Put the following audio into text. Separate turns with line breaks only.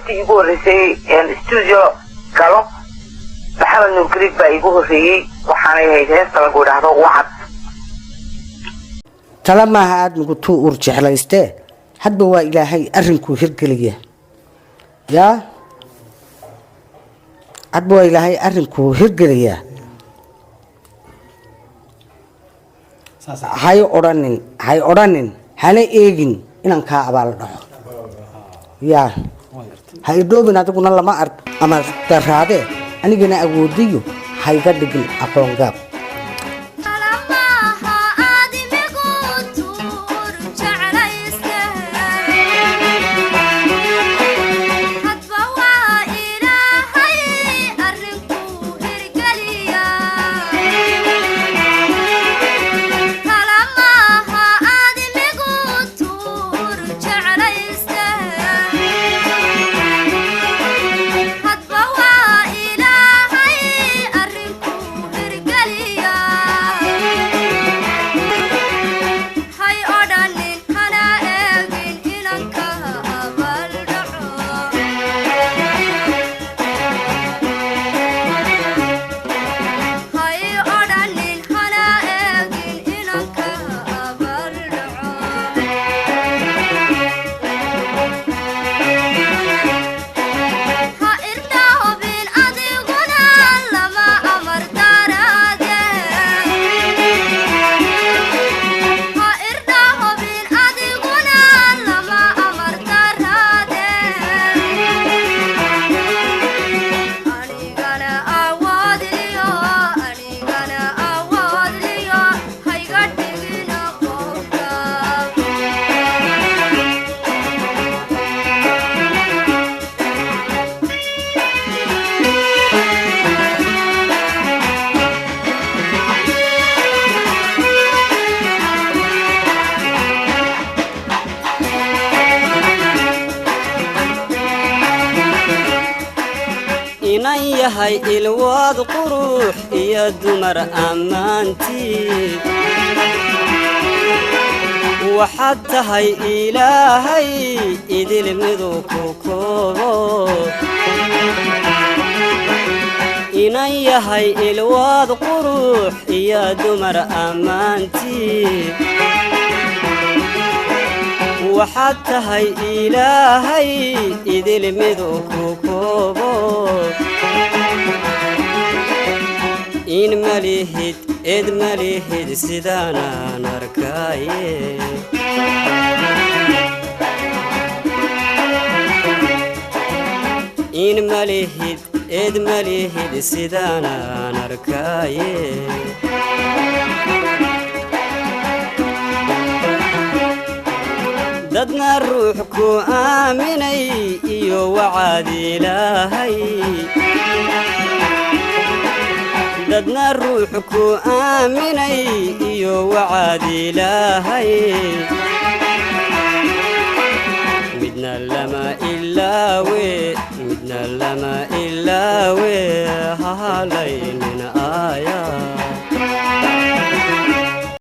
markii igu horeysay studio galo maxamed nuur gariig baa igu horeeyey waxaanay ahayd heesta lagu idhaahdo wacad
tala maaha aad nagu tuu ur jeclaystee hadba waa ilaahay arrinkuu hirgeliya yaa hadba waa ilaahay arrinkuu hirgeliyaa hay odhanin hana eegin inaan kaa abaal dhaco yaa ha idhoobin adiguna lama arg ama daraadee anigana awoodiyo hayga dhigin aqoon gaab
هاي الواد قروح يا دمر أمانتي وحتى هاي إلهي إذ المذوق كوكو إني هاي الواد قروح يا دمر أمانتي وحتى هاي إلهي إذ المذوق كوكو إن مليهد إد مليهد سيدانا نركاي إن مليهد إد مليهد سيدانا نركاي ددنا الروح كو آمني إيو وعد إلهي ددنا الروح كو آمني إيو وعد إلهي مدنا لما إلا وي مدنا لما إلا وي هالين آيات